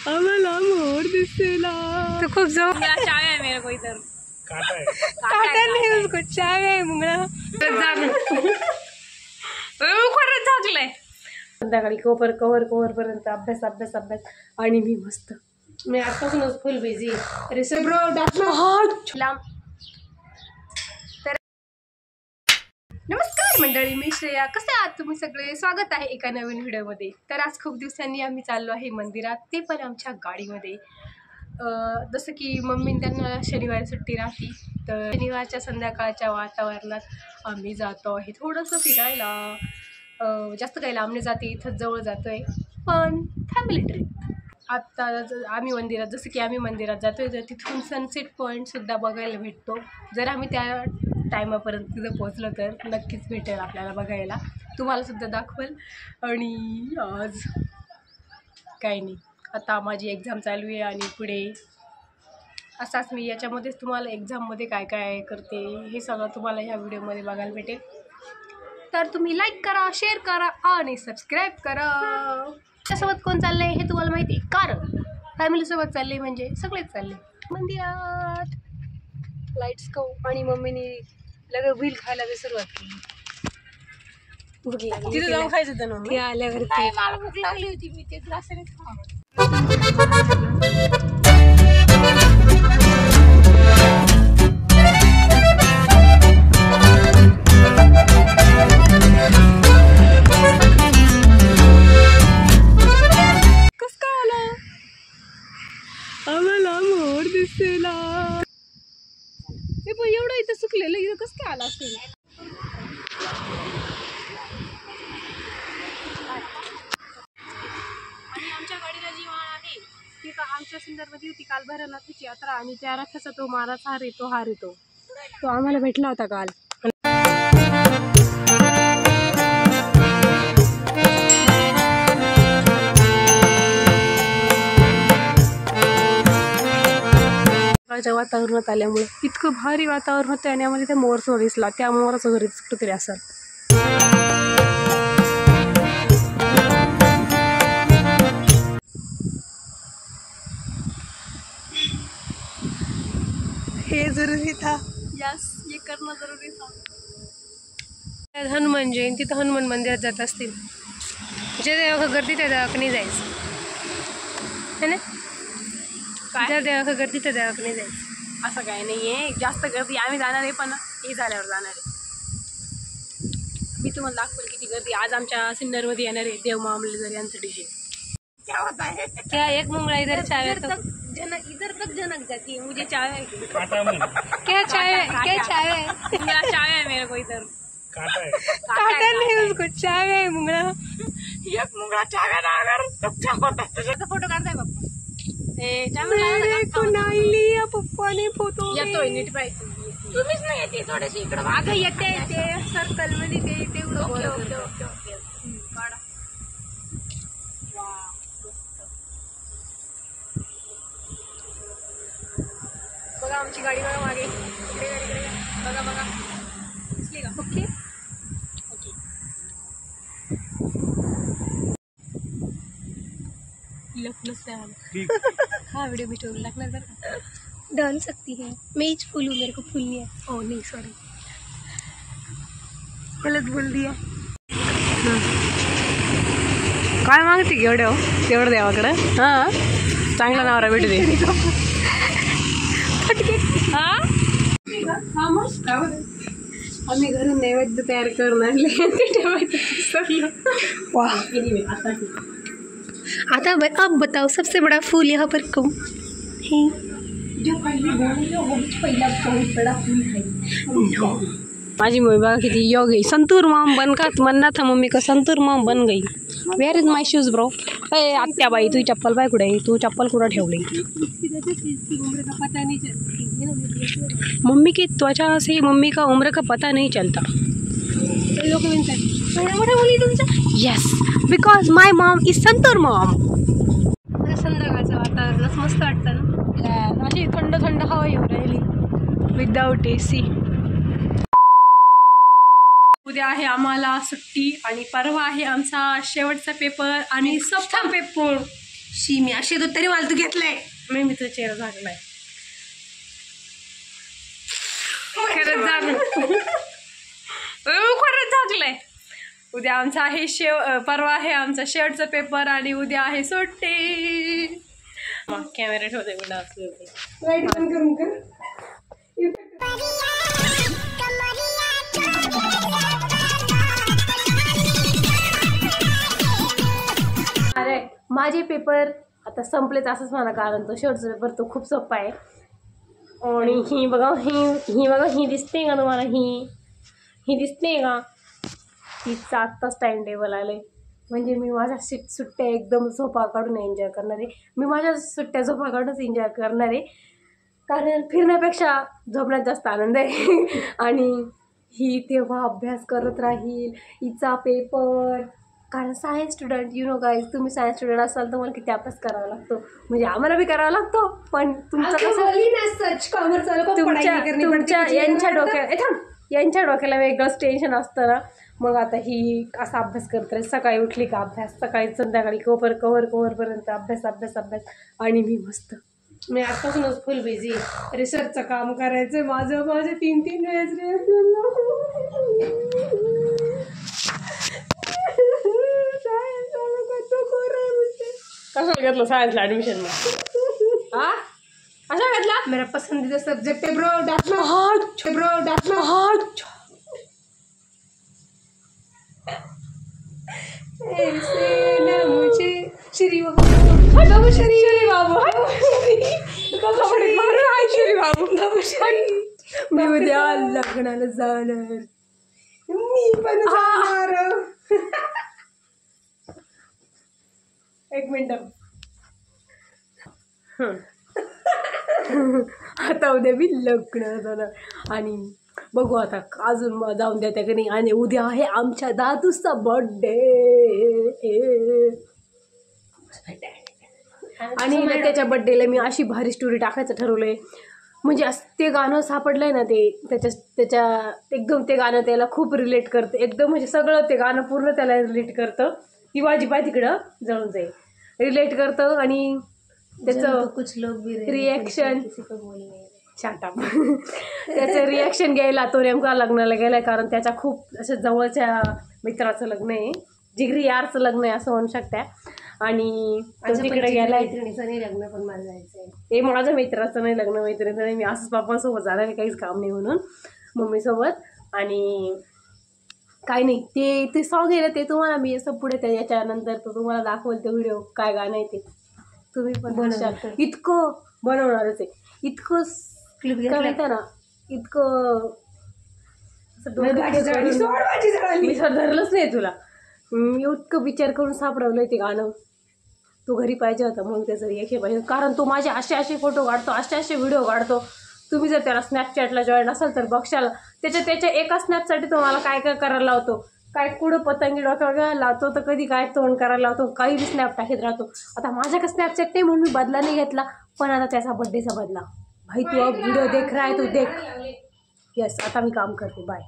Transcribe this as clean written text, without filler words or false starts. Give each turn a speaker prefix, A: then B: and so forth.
A: आम्हाला मोर दिसेला तो खूप जवळ चावे आहे मेरे को इधर काटा नहीं उसको चावे आहे मुंगळा खरंच झाकलंय संध्याकाळी कवर पर्यंत अभ्यास अभ्यास अभ्यास आणि मी मस्त मी आजपासूनच फुल बिझी नमस्कार मंडळी, मी श्रेया. कसे आहात तुम्ही सगळे? स्वागत आहे एका नवीन व्हिडिओमध्ये. तर आज खूप दिवसांनी आम्ही चाललो आहे मंदिरात, ते पण आमच्या गाडीमध्ये. जसं की मम्मी त्यांना शनिवारी सुट्टी राहते, तर शनिवारच्या संध्याकाळच्या वातावरणात आम्ही जातो आहे थोडंसं फिरायला. जास्त काही लांबणे जाते, इथंच जवळ जातो आहे, पण फॅमिली ट्रिप. आत्ता आम्ही मंदिरात जसं की आम्ही मंदिरात जातो आहे, तर तिथून सनसेट पॉईंटसुद्धा बघायला भेटतो. जर आम्ही त्या टायमापर्यंत तिथं पोचलो तर नक्कीच भेटेल आपल्याला बघायला, तुम्हालासुद्धा दाखवेल. आणि आज काही नाही, आता माझी एक्झाम चालू आहे आणि पुढे असाच मी याच्यामध्येच तुम्हाला एक्झाममध्ये काय काय करते हे सगळं तुम्हाला ह्या व्हिडिओमध्ये बघायला भेटेल. तर तुम्ही लाईक करा, शेअर करा आणि सबस्क्राईब करा. त्यासोबत कोण चाललं आहे हे तुम्हाला माहिती आहे, कारण फॅमिलीसोबत चालले म्हणजे सगळेच चालले मंदिरात. लाईट्स को आणि मम्मीने लगे व्हील खायला सुरुवात केली. भूक लागली तिथे जाऊन खायचं होतं ना, ते आल्यावरती मला भूक लागली होती, मी ते ग्लासने कस काय आला आम्हाला मोर दिसेला. हे पण एवढं इथं सुकलेलं, इथं कसं काय आला असेल? आणि आमच्या गाडीला जी वाहन आहे ती आमच्या सुंदरमध्ये होती काल भैरवनाथाची यात्रा, आणि त्या रथाचा तो माराचा हार येतो तो आम्हाला भेटला होता काल. वातावरणात आल्यामुळे इतकं भारी वातावरण होतं आणि आम्हाला त्या मोर दिसला. त्या मोराचं घरी कुठेतरी असेल. हे जरूरी था, यस, ये करना जरूरी था. हनुमान जयंती तर हनुमान मंदिरात जात असतील, जे देवा गर्दी त्या देवाक नाही जायचं है ना. जर देवाक गर्दी तर देवाक नाही जायचं असं काही नाही आहे. जास्त गर्दी आम्ही जाणार आहे, पण हे झाल्यावर जाणार आहे. मी तुम्हाला दाखवेल किती गर्दी आज आमच्या सिन्नरमध्ये येणार आहे. देव मामलेदार यांचं डीजे क्या एक मुंगला इधर चाय जनक इधर तक जनक जाती है. मुझे चाय है, क्या चाय है मेरे को इधर काटा नहीं उसको चाय है मुंगला. एक मुंगला चाय ना अगर फोटो काढताय बाप्पा. पप्पाने फोटो येतोय नीट पाहिजे. तुम्हीच नाही येते थोडेसे इकडं मागं येते ते सर्कल मध्ये ते तेवढं. ओके काढा. बघा आमची गाडी, बघा मागे इकडे बघा दिसली का? ओके हाँ वीडियो भी स्टोरी लगना सर डाल सकती है. मैं ही फूल हूँ, मेरे को फूल नहीं है. ओह नहीं सॉरी, गलत बोल दिया. काय मागते एवढं तेवढं देवाकडं? हां चांगला नवरा भेटू दे. आम्ही घरून नैवेद्य तयार करून आणले ते ठेवायचं. वाह. आता अब बताओ सबसे बड़ा फूल यहाँ पर कौन है? जो पहिला बड़ा फूल है. माझी मम्मी बघा किती योग गई. संतूर मॉम बन का म्हणना था मम्मी का, संतूर मॉम बन गई. Where is my shoes bro? अरे आत्याबाई तुझी चप्पल बाय कुठे आहे? तू चप्पल कुठं ठेवली? मम्मी की त्वचा से मम्मी का उम्र का पता नहीं चलता. लोक म्हणतात yes because my Maugham is santoor Maugham. संध्याकाळचं वातावरणच मस्त वाटतं ना, अशी थंड थंड हवा येऊ राहिली विदाउट AC. उद्या आहे आम्हाला सुट्टी आणि परवा आहे आमचा शेवटचा पेपर आणि सप्तम पेपर. शी मी असे तो तरी मला तू घेतलाय मी तुझा चेहरा झाकलाय खरंच झाकलाय. उद्या आमचा आहे परवा आहे आमचा शेवटचा पेपर आणि उद्या आहे सुट्टी. कॅमेरा ठेवते मी डान्स अरे माझे पेपर आता संपलेच असंच म्हणा कारण तो शेवटचा पेपर तो खूप सोपा आहे. आणि ही बघा ही दिसते का तुम्हाला ही दिसते का तिचा आत्ताच टाइम टेबल आलंय म्हणजे मी माझ्या सुट्ट्या एकदम झोपा काढून एन्जॉय करणार आहे. मी माझ्या सुट्ट्या झोपा काढूनच एन्जॉय करणार आहे कारण फिरण्यापेक्षा झोपण्यात जास्त आनंद आहे. आणि ही तेव्हा अभ्यास करत राहील हिचा पेपर कारण science student you know guys तुम्ही सायन्स स्टुडंट असाल तर मला किती अभ्यास करावा लागतो म्हणजे आम्हाला बी करावा लागतो पण तुमचं यांच्या डोक्याला वेगळंच टेन्शन असतं ना. मग आता ही असा अभ्यास करत राहील सकाळी उठली का अभ्यास सकाळी संध्याकाळी कवरपर्यंत अभ्यास आणि मी मस्त मी आतापासूनच फुल बिझी रिसर्चचं काम करायचं माझे 3 वेळेस कसं घेतलं सायन्सला ऍडमिशन मग असा घेतला मेरा पसंदीदा सब्जेक्ट है ब्रो डाटना ऐसे ना मुझे श्री बाबू श्री बाबू मी उद्या लग्नाला जाणार मी पण जाणार. एक मिनिट आता उद्या मी लग्न जाणार आणि बघू आता अजून जाऊन द्या त्या की नाही. आणि उद्या आहे आमच्या दादूचा बर्थडे आणि त्याच्या बर्थडेला मी अशी भारी स्टोरी टाकायचं ठरवलंय म्हणजे ते गाणं सापडलंय ना ते त्याच्या एकदम ते गाणं त्याला खूप रिलेट करतं एकदम म्हणजे सगळं ते गाणं पूर्ण त्याला रिलेट करतं. ती माझी बाय तिकडं जळून जाईल रिलेट करतं आणि त्याचं कुछ लोक रिॲक्शन त्याचं रिॲक्शन घ्यायला तो नेमका लग्नाला गेलाय कारण त्याच्या खूप असं जवळच्या मित्राचं लग्न आहे जिगरी यारचं लग्न आहे असं म्हणू शकता. आणि तिकडे गेलाय मैत्रिणीचं लग्न पण मला जायचंय ते माझ्या मित्राचं नाही लग्न मैत्रिणीचं नाही मी असंच पप्पांसोबत जाणार आहे काहीच काम नाही म्हणून मम्मीसोबत. आणि काय नाही ते सॉन्ग आहे ना ते तुम्हाला मी असं पुढे याच्यानंतर तो तुम्हाला दाखवेल ते व्हिडिओ काय गाणं आहे ते तुम्ही पण इतकं बनवणारच आहे इतकं काय म्हणता ना इतकं मी धरलंच नाही तुला मी इतकं विचार करून सापडवलंय ते गाणं तो घरी पाहिजे होता मग त्याचं रिॲक्शन पाहिजे कारण तो माझे असे फोटो काढतो असे व्हिडिओ काढतो. तुम्ही जर त्याला स्नॅपचॅटला जॉईन असाल तर बघशाल त्याच्या एका स्नॅपसाठी तुम्हाला काय करायला लावतो काय कुठं पतंगी डोक्यावर लावतो तर कधी काय तोंड करायला लावतो काही बी स्नॅप टाकत राहतो. आता माझ्या का स्नॅपचॅट नाही म्हणून मी बदला नाही घेतला पण आता त्याचा बड्डेचा बदला भाई तू अब व्हिडिओ देख रहा है तू देख. यस आता मी काम करते बाय.